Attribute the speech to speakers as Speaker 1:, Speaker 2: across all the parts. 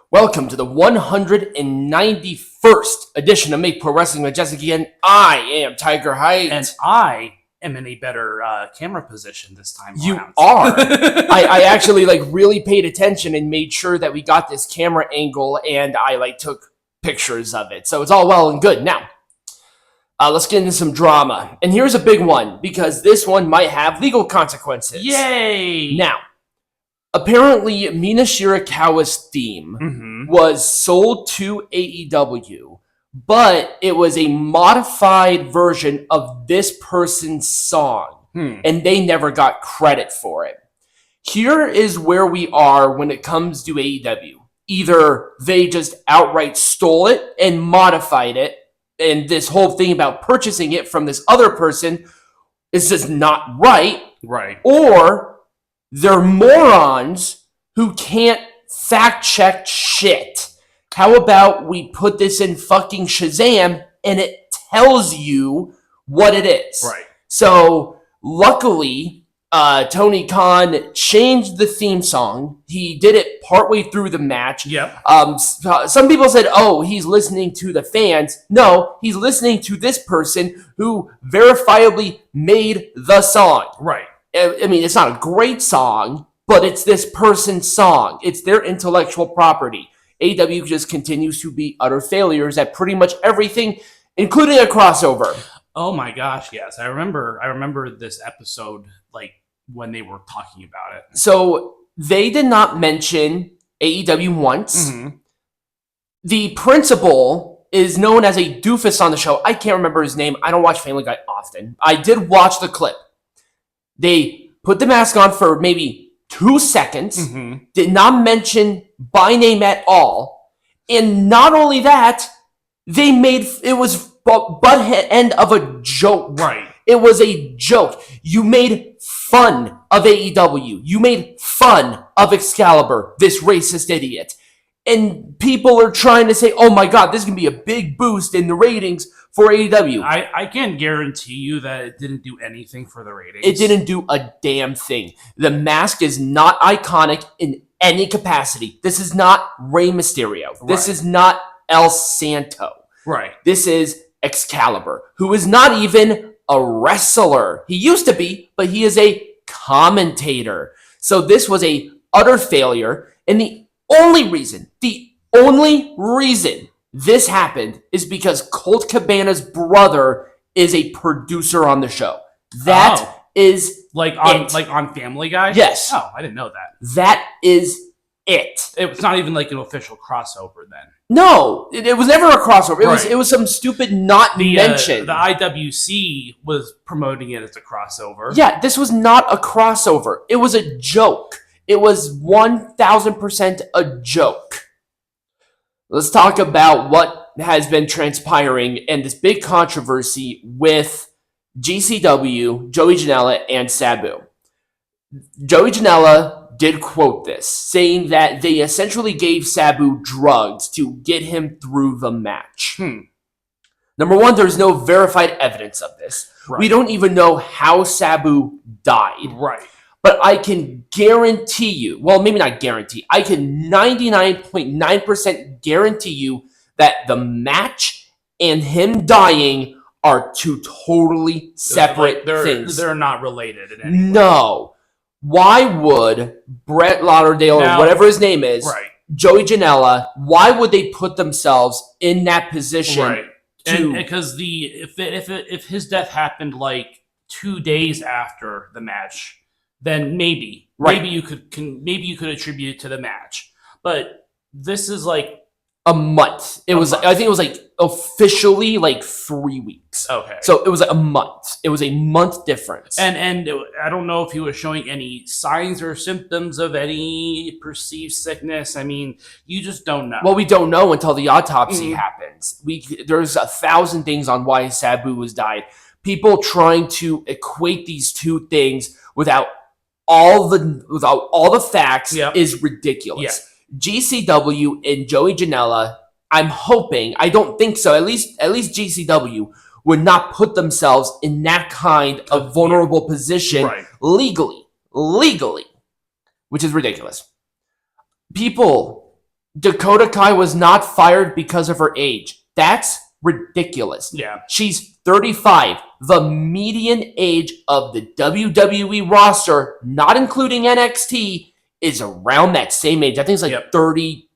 Speaker 1: Welcome to the 191st edition of Make Pro Wrestling Majestic again. I am Tiger Height.
Speaker 2: And I am in a better camera position this time
Speaker 1: You
Speaker 2: around.
Speaker 1: are. I actually really paid attention and made sure that we got this camera angle, and I took pictures of it. So it's all well and good. Now, let's get into some drama. And here's a big one, because this one might have legal consequences.
Speaker 2: Yay!
Speaker 1: Now, apparently, Mina Shirakawa's theme was sold to AEW, but it was a modified version of this person's song, and they never got credit for it. Here is where we are when it comes to AEW. Either they just outright stole it and modified it, and this whole thing about purchasing it from this other person is just not right.
Speaker 2: Right.
Speaker 1: Or they're morons who can't fact check shit. How about we put this in fucking Shazam and it tells you what it is?
Speaker 2: Right.
Speaker 1: So luckily, Tony Khan changed the theme song. He did it partway through the match.
Speaker 2: Yep.
Speaker 1: Some people said, oh, he's listening to the fans. No, he's listening to this person who verifiably made the song.
Speaker 2: Right.
Speaker 1: I mean, it's not a great song, but it's this person's song. It's their intellectual property. AEW just continues to be utter failures at pretty much everything, including a crossover.
Speaker 2: Oh my gosh, yes. I remember this episode, when they were talking about it.
Speaker 1: So they did not mention AEW once. The principal is known as a doofus on the show. I can't remember his name. I don't watch Family Guy often. I did watch the clip. They put the mask on for maybe 2 seconds, did not mention by name at all, and not only that, they made it was butt end of a joke.
Speaker 2: Right.
Speaker 1: It was a joke. You made fun of AEW. You made fun of Excalibur, this racist idiot. And people are trying to say, oh my god, this is going to be a big boost in the ratings for AEW.
Speaker 2: I can guarantee you that it didn't do anything for the ratings.
Speaker 1: It didn't do a damn thing. The mask is not iconic in any capacity. This is not Rey Mysterio. Right. This is not El Santo.
Speaker 2: Right.
Speaker 1: This is Excalibur, who is not even a wrestler. He used to be, but he is a commentator. So this was a utter failure, and the only reason this happened is because Colt Cabana's brother is a producer on the show. That is
Speaker 2: on Family Guy?
Speaker 1: Yes.
Speaker 2: Oh, I didn't know that.
Speaker 1: That is it.
Speaker 2: It's not even an official crossover then.
Speaker 1: No, it was never a crossover. It was some stupid not mentioned.
Speaker 2: The IWC was promoting it as a crossover.
Speaker 1: Yeah, this was not a crossover. It was a joke. It was 1,000% a joke. Let's talk about what has been transpiring and this big controversy with GCW, Joey Janela, and Sabu. Joey Janela did quote this, saying that they essentially gave Sabu drugs to get him through the match. Number one, there's no verified evidence of this. Right. We don't even know how Sabu died.
Speaker 2: Right.
Speaker 1: But I can guarantee you, well, maybe not guarantee, I can 99.9% guarantee you that the match and him dying are two totally separate things.
Speaker 2: They're not related in any way.
Speaker 1: No. Why would Brett Lauderdale, or whatever his name is,
Speaker 2: right.
Speaker 1: Joey Janela, why would they put themselves in that position?
Speaker 2: Right. Because if his death happened 2 days after the match, then maybe you could attribute it to the match. But this is
Speaker 1: a month. I think it was officially 3 weeks.
Speaker 2: Okay.
Speaker 1: So it was a month. It was a month difference.
Speaker 2: And I don't know if he was showing any signs or symptoms of any perceived sickness. I mean, you just don't know.
Speaker 1: Well, we don't know until the autopsy happens. There's 1,000 things on why Sabu was died. People trying to equate these two things without all the facts is ridiculous. Yeah. GCW and Joey Janela, I'm hoping, I don't think so, at least GCW would not put themselves in that kind of vulnerable position legally, which is ridiculous. People Dakota Kai was not fired because of her age. That's ridiculous.
Speaker 2: Yeah.
Speaker 1: She's 35. The median age of the WWE roster, not including NXT, is around that same age. I think it's like 30.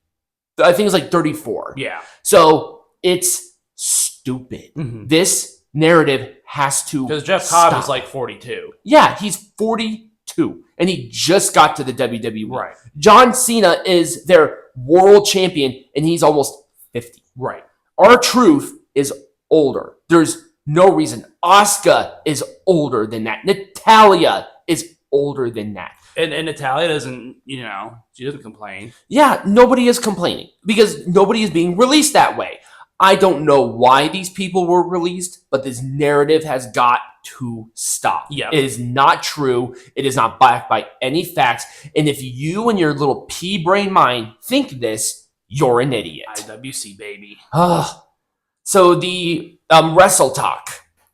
Speaker 1: I think it's like 34.
Speaker 2: Yeah.
Speaker 1: So it's stupid.
Speaker 2: Mm-hmm.
Speaker 1: This narrative has to
Speaker 2: because Jeff Cobb is like 42.
Speaker 1: Yeah, he's 42, and he just got to the WWE.
Speaker 2: Right.
Speaker 1: John Cena is their world champion, and he's almost 50.
Speaker 2: Right.
Speaker 1: R-Truth is older. There's no reason. Asuka is older than that. Natalya is older than that.
Speaker 2: And Natalya doesn't, she doesn't complain.
Speaker 1: Yeah, nobody is complaining because nobody is being released that way. I don't know why these people were released, but this narrative has got to stop.
Speaker 2: Yeah.
Speaker 1: It is not true. It is not backed by any facts. And if you and your little pea-brain mind think this, you're an idiot.
Speaker 2: IWC, baby.
Speaker 1: So the WrestleTalk,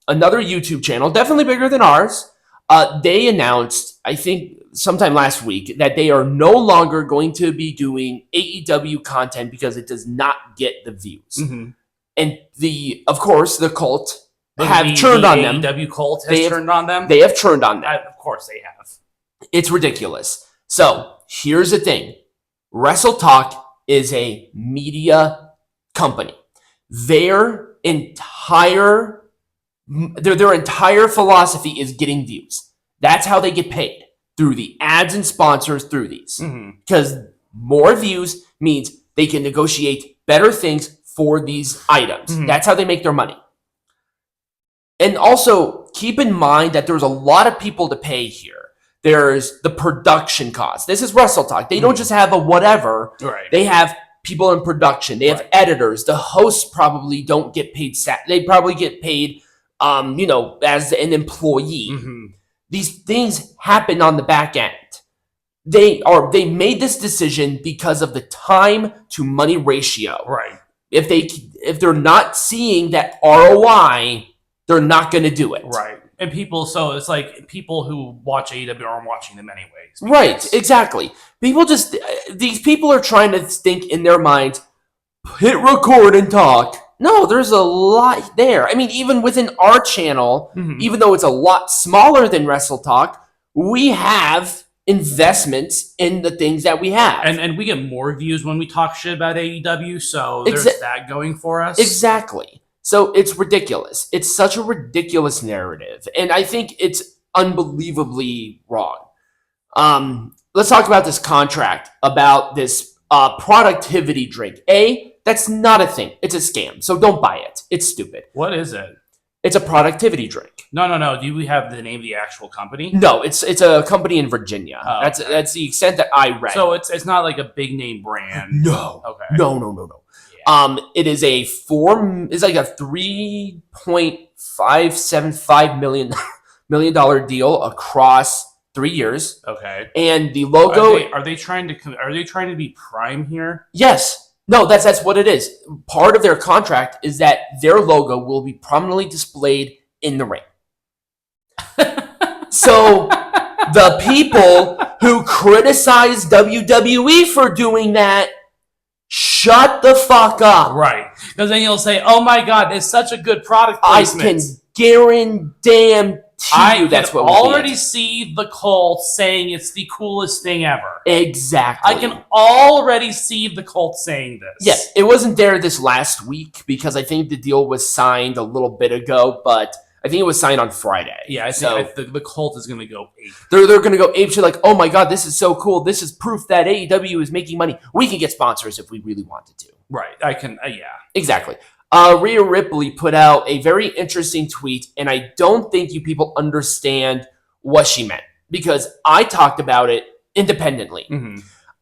Speaker 1: another YouTube channel, definitely bigger than ours, they announced, I think sometime last week, that they are no longer going to be doing AEW content because it does not get the views.
Speaker 2: Mm-hmm.
Speaker 1: And of course, the cult have turned on them.
Speaker 2: AEW cult has turned on them?
Speaker 1: They have turned on them.
Speaker 2: Of course they have. It's
Speaker 1: ridiculous. So here's the thing. WrestleTalk is a media company. Their entire philosophy is getting views. That's how they get paid, through the ads and sponsors through these. Because more views means they can negotiate better things for these items. That's how they make their money. And also, keep in mind that there's a lot of people to pay here. There's the production cost. This is WrestleTalk. They don't just have a whatever.
Speaker 2: Right.
Speaker 1: They have people in production. They have editors. The hosts probably don't get paid. They probably get paid, as an employee. These things happen on the back end. They made this decision because of the time to money ratio.
Speaker 2: Right.
Speaker 1: If they're not seeing that ROI, they're not going to do it.
Speaker 2: Right. And so it's like people who watch AEW aren't watching them anyways.
Speaker 1: Right, exactly. These people are trying to think in their minds, hit record and talk. No, there's a lot there. I mean, even within our channel, even though it's a lot smaller than WrestleTalk, we have investments in the things that we have.
Speaker 2: And we get more views when we talk shit about AEW, so there's that going for us.
Speaker 1: Exactly. So it's ridiculous. It's such a ridiculous narrative. And I think it's unbelievably wrong. Let's talk about this contract, about this productivity drink. That's not a thing. It's a scam. So don't buy it. It's stupid.
Speaker 2: What is it?
Speaker 1: It's a productivity drink.
Speaker 2: No. Do we have the name of the actual company?
Speaker 1: No, it's a company in Virginia.
Speaker 2: Oh,
Speaker 1: that's the extent that I read.
Speaker 2: So it's not like a big name brand.
Speaker 1: No.
Speaker 2: Okay.
Speaker 1: No. Yeah. It is it's like a $3.575 million deal across 3 years.
Speaker 2: Okay.
Speaker 1: And the logo.
Speaker 2: Are they trying to be Prime here?
Speaker 1: Yes. No, that's what it is. Part of their contract is that their logo will be prominently displayed in the ring. So the people who criticize WWE for doing that, shut the fuck up.
Speaker 2: Right. Because then you'll say, oh my God, it's such a good product placement.
Speaker 1: I can guarantee you that's what
Speaker 2: I can already see the cult saying it's the coolest thing ever.
Speaker 1: Exactly.
Speaker 2: I can already see the cult saying this.
Speaker 1: Yes, it wasn't there this last week because I think the deal was signed a little bit ago, but I think it was signed on Friday.
Speaker 2: Yeah, I think the cult is going to go ape.
Speaker 1: They're going to go ape shit like, oh my God, this is so cool. This is proof that AEW is making money. We can get sponsors if we really wanted to.
Speaker 2: Right. I can, yeah.
Speaker 1: Exactly. Rhea Ripley put out a very interesting tweet, and I don't think you people understand what she meant because I talked about it independently.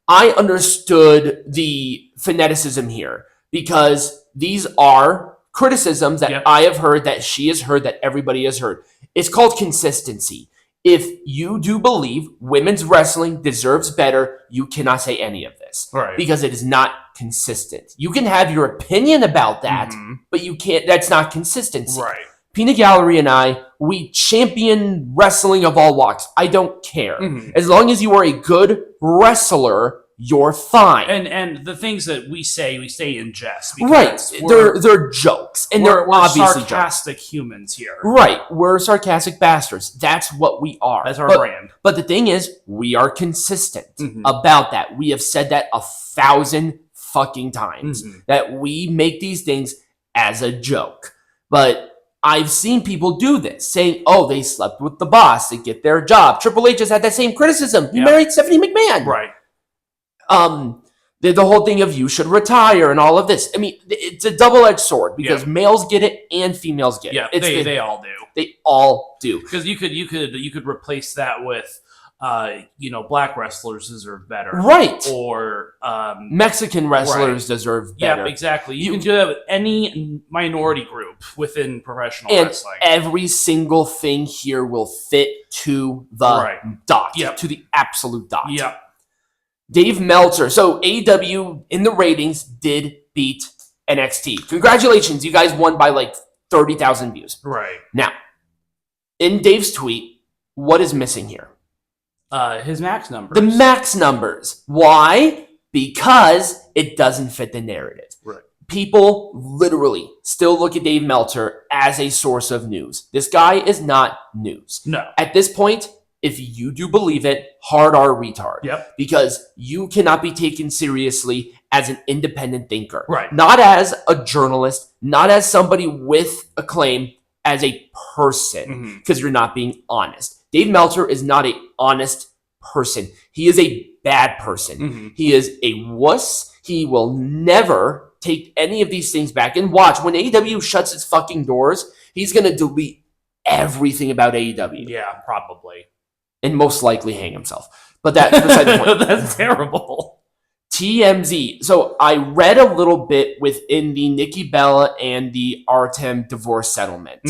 Speaker 1: I understood the fanaticism here because these are criticisms that I have heard, that she has heard, that everybody has heard. It's called consistency. If you do believe women's wrestling deserves better, you cannot say any of this.
Speaker 2: Right.
Speaker 1: Because it is not consistent. You can have your opinion about that, but you can't, that's not consistency.
Speaker 2: Right.
Speaker 1: Peanut Gallery and I, we champion wrestling of all walks. I don't care. As long as you are a good wrestler, you're fine.
Speaker 2: And the things that we say in jest.
Speaker 1: Right. They're jokes. And they're obviously
Speaker 2: sarcastic humans here.
Speaker 1: Right. We're sarcastic bastards. That's what we are.
Speaker 2: That's our brand.
Speaker 1: But the thing is, we are consistent about that. We have said that 1,000 fucking times. That we make these things as a joke. But I've seen people do this, saying, oh, they slept with the boss to get their job. Triple H has had that same criticism. He married Stephanie McMahon.
Speaker 2: Right.
Speaker 1: The whole thing of you should retire and all of this. I mean, it's a double-edged sword because males get it and females get it.
Speaker 2: They all do.
Speaker 1: They all do.
Speaker 2: Because you could replace that with black wrestlers deserve better.
Speaker 1: Right.
Speaker 2: Or
Speaker 1: Mexican wrestlers deserve better.
Speaker 2: Yeah, exactly. You can do that with any minority group within professional wrestling.
Speaker 1: Every single thing here will fit to the dot.
Speaker 2: Yep.
Speaker 1: To the absolute dot.
Speaker 2: Yep.
Speaker 1: Dave Meltzer. So AEW in the ratings did beat NXT. Congratulations. You guys won by like 30,000 views.
Speaker 2: Right.
Speaker 1: Now, in Dave's tweet, what is missing here?
Speaker 2: His max numbers.
Speaker 1: The max numbers. Why? Because it doesn't fit the narrative.
Speaker 2: Right.
Speaker 1: People literally still look at Dave Meltzer as a source of news. This guy is not news.
Speaker 2: No.
Speaker 1: At this point, if you do believe it, hard R retard.
Speaker 2: Yep.
Speaker 1: Because you cannot be taken seriously as an independent thinker.
Speaker 2: Right.
Speaker 1: Not as a journalist, not as somebody with acclaim, as a person. Because you're not being honest. Dave Meltzer is not an honest person. He is a bad person. He is a wuss. He will never take any of these things back. And watch, when AEW shuts its fucking doors, he's going to delete everything about AEW.
Speaker 2: Yeah, probably.
Speaker 1: And most likely hang himself. But that's beside the point.
Speaker 2: That's terrible.
Speaker 1: TMZ. So I read a little bit within the Nikki Bella and the Artem divorce settlement.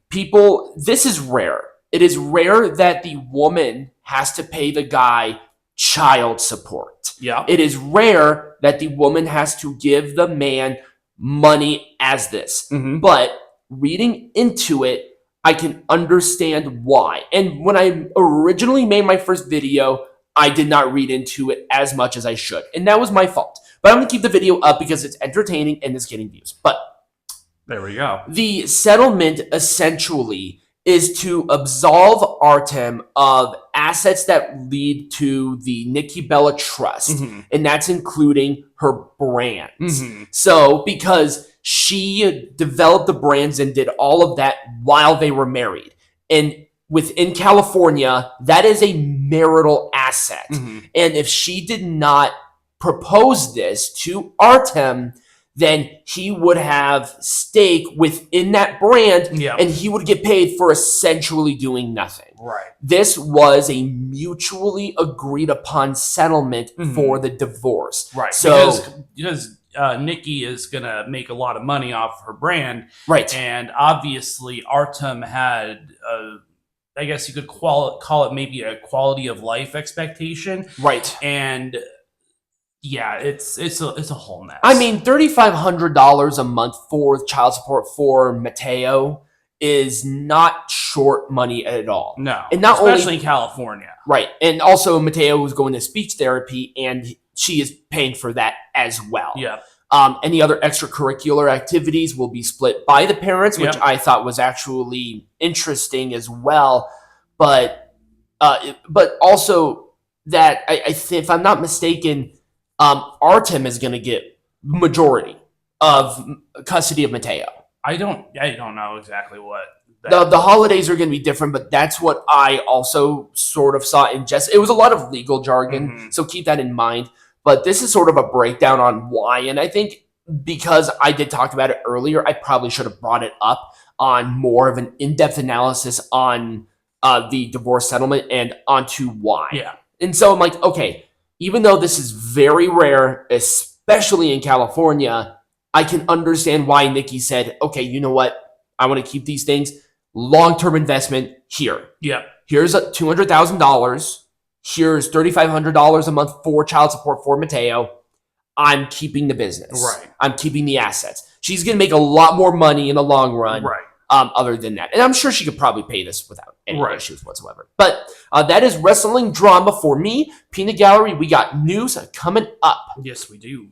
Speaker 1: People, this is rare. It is rare that the woman has to pay the guy child support.
Speaker 2: Yeah.
Speaker 1: It is rare that the woman has to give the man money as this. But reading into it, I can understand why. And when I originally made my first video, I did not read into it as much as I should. And that was my fault. But I'm going to keep the video up because it's entertaining and it's getting views. But
Speaker 2: there we go.
Speaker 1: The settlement essentially is to absolve Artem of assets that lead to the Nikki Bella Trust. And that's including her brands. So because she developed the brands and did all of that while they were married. And within California, that is a marital asset. And if she did not propose this to Artem, then he would have stake within that brand and he would get paid for essentially doing nothing.
Speaker 2: Right.
Speaker 1: This was a mutually agreed upon settlement for the divorce.
Speaker 2: Right.
Speaker 1: So
Speaker 2: because Nikki is going to make a lot of money off her brand.
Speaker 1: Right.
Speaker 2: And obviously Artem had I guess you could call it maybe a quality of life expectation.
Speaker 1: Right.
Speaker 2: And yeah, it's a whole mess.
Speaker 1: I mean, $3,500 a month for child support for Mateo is not short money at all.
Speaker 2: No,
Speaker 1: and not
Speaker 2: especially
Speaker 1: only
Speaker 2: in California.
Speaker 1: Right. And also Mateo was going to speech therapy and she is paying for that as well.
Speaker 2: Yeah.
Speaker 1: Any other extracurricular activities will be split by the parents, which I thought was actually interesting as well. But also that I think, if I'm not mistaken, Artem is going to get majority of custody of Mateo.
Speaker 2: I don't know exactly what.
Speaker 1: The holidays are going to be different, but that's what I also sort of saw in Jess. It was a lot of legal jargon, so keep that in mind. But this is sort of a breakdown on why, and I think because I did talk about it earlier, I probably should have brought it up on more of an in-depth analysis on the divorce settlement and onto why.
Speaker 2: Yeah.
Speaker 1: And so I'm like, okay, even though this is very rare, especially in California, I can understand why Nikki said, okay, you know what? I want to keep these things. Long-term investment here.
Speaker 2: Yeah.
Speaker 1: Here's $200,000. Here's $3,500 a month for child support for Mateo. I'm keeping the business.
Speaker 2: Right.
Speaker 1: I'm keeping the assets. She's going to make a lot more money in the long run.
Speaker 2: Right.
Speaker 1: other than that. And I'm sure she could probably pay this without any
Speaker 2: Right.
Speaker 1: issues whatsoever. But that is wrestling drama for me. Peanut Gallery, we got news coming up.
Speaker 2: Yes, we do.